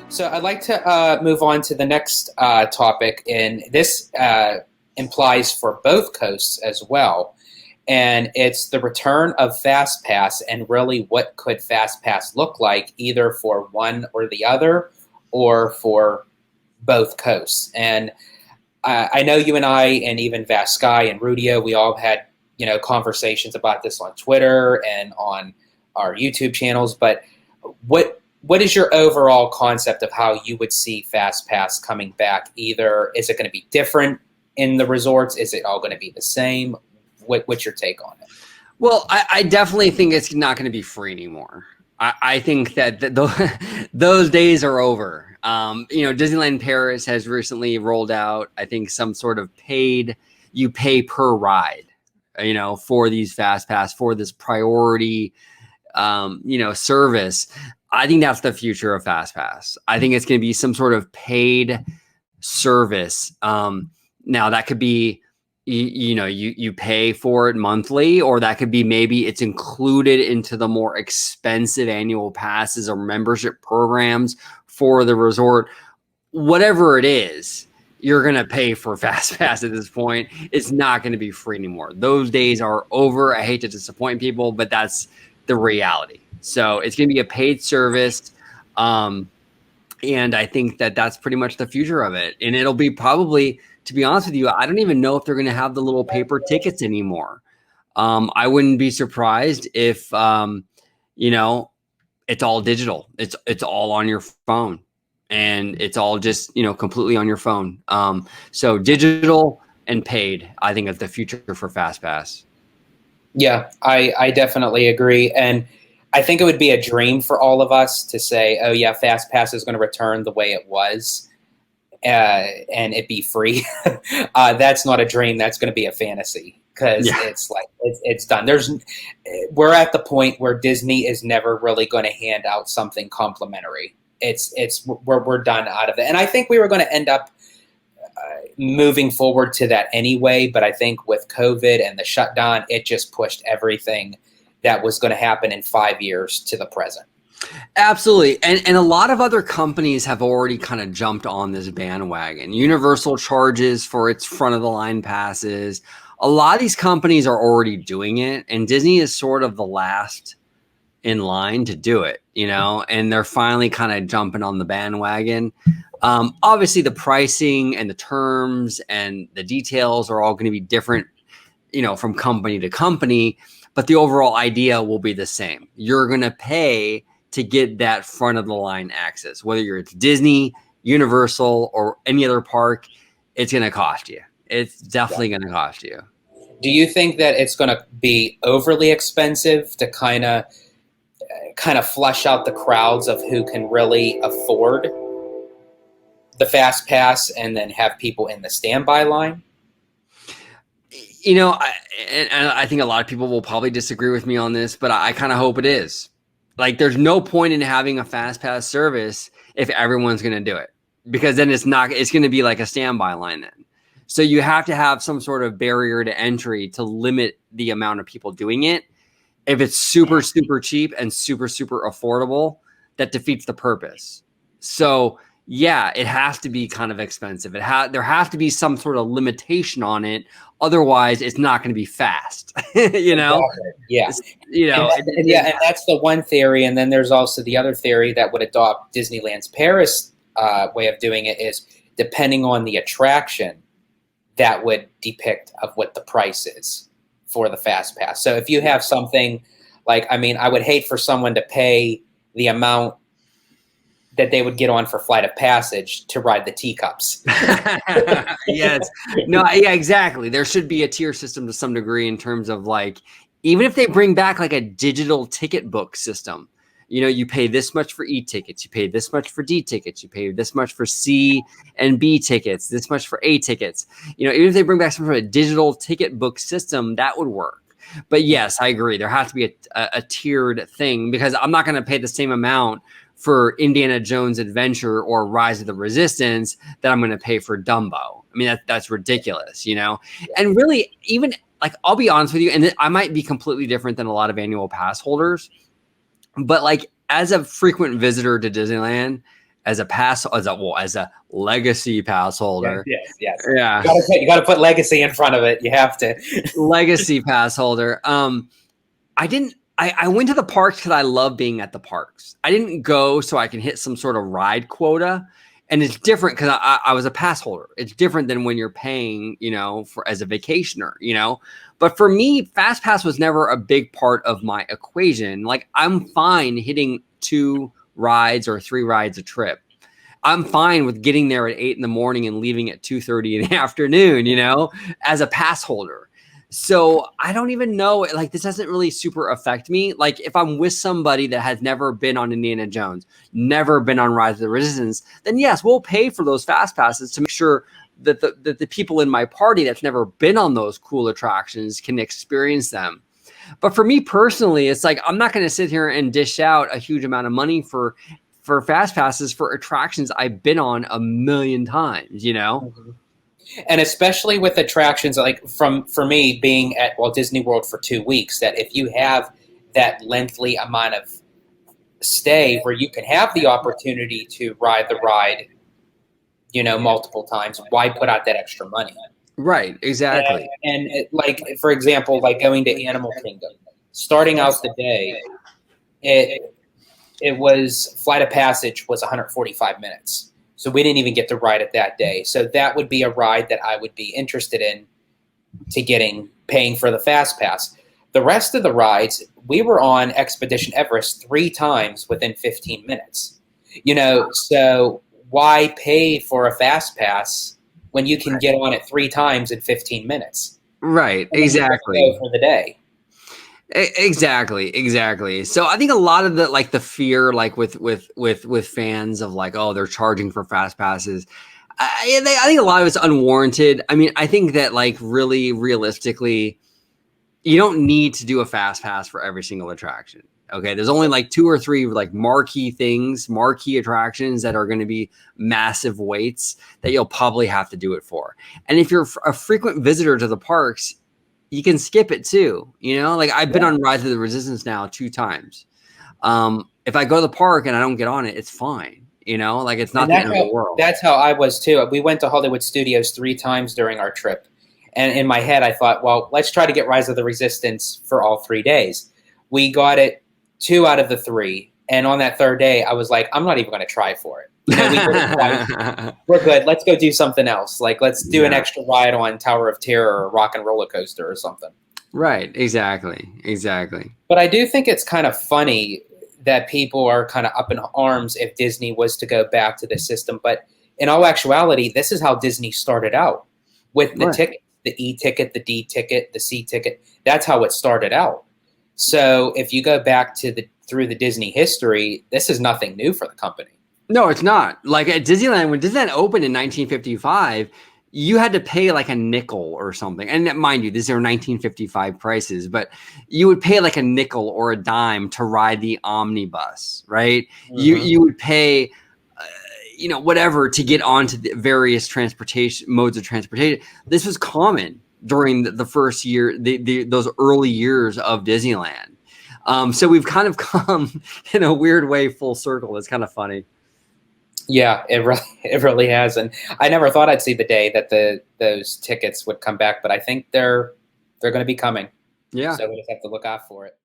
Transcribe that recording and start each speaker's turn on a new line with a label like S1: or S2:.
S1: So I'd like to move on to the next topic, and this implies for both coasts as well. And it's the return of Fastpass, and really what could Fastpass look like, either for one or the other, or for both coasts. And I know you and I, and even Vaskai and Rudio, we all had conversations about this on Twitter and on our YouTube channels. But what is your overall concept of how you would see Fastpass coming back? Either is it going to be different in the resorts? Is it all going to be the same? What's your take on it?
S2: Well, I definitely think it's not going to be free anymore. I think that those days are over. Disneyland Paris has recently rolled out, I think, some sort of you pay per ride, for these Fastpass, for this priority, service. I think that's the future of Fastpass. I think it's going to be some sort of paid service. Now that could be, you pay for it monthly, or that could be maybe it's included into the more expensive annual passes or membership programs for the resort. Whatever it is, you're going to pay for Fastpass at this point. It's not going to be free anymore. Those days are over. I hate to disappoint people, but that's the reality. So it's going to be a paid service. And I think that that's pretty much the future of it. And it'll be probably, to be honest with you, I don't even know if they're going to have the little paper tickets anymore. I wouldn't be surprised if, it's all digital. It's all on your phone, and it's all just, completely on your phone. So digital and paid, I think, is the future for Fastpass.
S1: Yeah, I definitely agree. And I think it would be a dream for all of us to say, oh yeah, Fastpass is going to return the way it was, and it be free. That's not a dream. That's going to be a fantasy, because it's like it's done. We're at the point where Disney is never really going to hand out something complimentary. We're done out of it. And I think we were going to end up moving forward to that anyway. But I think with COVID and the shutdown, it just pushed everything that was going to happen in 5 years to the present.
S2: Absolutely. And a lot of other companies have already kind of jumped on this bandwagon. Universal charges for its front of the line passes. A lot of these companies are already doing it, and Disney is sort of the last in line to do it, and they're finally kind of jumping on the bandwagon. Obviously the pricing and the terms and the details are all going to be different, from company to company, but the overall idea will be the same. You're going to pay to get that front of the line access, whether you're at Disney, Universal, or any other park. It's going to cost you. It's definitely going to cost you.
S1: Do you think that it's going to be overly expensive to kind of flush out the crowds of who can really afford the Fast Pass, and then have people in the standby line?
S2: I think a lot of people will probably disagree with me on this, but I kind of hope it is. Like, there's no point in having a Fast Pass service if everyone's going to do it, because then it's going to be like a standby line then. So you have to have some sort of barrier to entry to limit the amount of people doing it. If it's super, super cheap and super, super affordable, that defeats the purpose. So yeah, it has to be kind of expensive. There has to be some sort of limitation on it. Otherwise, it's not going to be fast.
S1: Exactly. Yeah. And that's the one theory. And then there's also the other theory that would adopt Disneyland's Paris way of doing it, is depending on the attraction, that would depict of what the price is for the Fast Pass. So if you have something like, I would hate for someone to pay the amount that they would get on for Flight of Passage to ride the teacups.
S2: Yes. No, yeah, exactly. There should be a tier system to some degree in terms of, like, even if they bring back like a digital ticket book system, you pay this much for E tickets, you pay this much for D tickets, you pay this much for C and B tickets, this much for A tickets. Even if they bring back some sort of digital ticket book system, that would work. But yes, I agree. There has to be a tiered thing, because I'm not going to pay the same amount for Indiana Jones Adventure or Rise of the Resistance that I'm going to pay for Dumbo. That's ridiculous, And really, even, like, I'll be honest with you, and I might be completely different than a lot of annual pass holders, but, like, as a frequent visitor to Disneyland, as a legacy pass holder.
S1: Yes.
S2: Yeah.
S1: You gotta put legacy in front of it. You have to.
S2: Legacy pass holder. I went to the parks because I love being at the parks. I didn't go so I can hit some sort of ride quota. And it's different because I was a pass holder. It's different than when you're paying, as a vacationer, But for me, Fastpass was never a big part of my equation. Like, I'm fine hitting 2 rides or 3 rides a trip. I'm fine with getting there at 8 in the morning and leaving at 2:30 in the afternoon, as a pass holder. So I don't even know, like, this doesn't really super affect me. Like, if I'm with somebody that has never been on Indiana Jones, never been on Rise of the Resistance, then yes, we'll pay for those fast passes to make sure that the people in my party that's never been on those cool attractions can experience them. But for me personally, it's like, I'm not going to sit here and dish out a huge amount of money for fast passes for attractions I've been on a million times,
S1: Mm-hmm. And especially with attractions, like for me being at Walt Disney World for 2 weeks, that if you have that lengthy amount of stay where you can have the opportunity to ride the ride, multiple times, why put out that extra money?
S2: Right, exactly.
S1: And like, for example, like going to Animal Kingdom, starting out the day, it was Flight of Passage was 145 minutes. So we didn't even get to ride it that day. So that would be a ride that I would be interested in paying for the Fast Pass. The rest of the rides, we were on Expedition Everest 3 times within 15 minutes. So why pay for a Fast Pass when you can get on it 3 times in 15 minutes?
S2: Right, exactly.
S1: For the day.
S2: Exactly. So I think a lot of the fear, like with fans of like, oh, they're charging for fast passes. I think a lot of it's unwarranted. I mean, I think that, like, really realistically, you don't need to do a fast pass for every single attraction. Okay, there's only like 2 or 3 like marquee attractions that are going to be massive waits that you'll probably have to do it for. And if you're a frequent visitor to the parks, you can skip it too. Like, I've been on Rise of the Resistance now 2 times. If I go to the park and I don't get on it, it's fine. Like, it's not the end of the world.
S1: That's how I was too. We went to Hollywood Studios 3 times during our trip. And in my head, I thought, well, let's try to get Rise of the Resistance for all 3 days. We got it 2 out of the 3. And on that 3rd day, I was like, I'm not even going to try for it. We're good. Let's go do something else. Like, let's do an extra ride on Tower of Terror or Rock and Roller Coaster or something.
S2: Right. Exactly.
S1: But I do think it's kind of funny that people are kind of up in arms if Disney was to go back to the system. But in all actuality, this is how Disney started out with the ticket, the E ticket, the D ticket, the C ticket. That's how it started out. So if you go back through the Disney history, this is nothing new for the company.
S2: No, it's not. Like, at Disneyland, when Disneyland opened in 1955, you had to pay like a nickel or something. And mind you, these are 1955 prices, but you would pay like a nickel or a dime to ride the omnibus, right? Mm-hmm. You would pay, whatever to get onto the various modes of transportation. This was common during the first year, those early years of Disneyland. So we've kind of come in a weird way full circle. It's kind of funny.
S1: Yeah, it really has, and I never thought I'd see the day that those tickets would come back, but I think they're going to be coming.
S2: Yeah,
S1: so we just have to look out for it.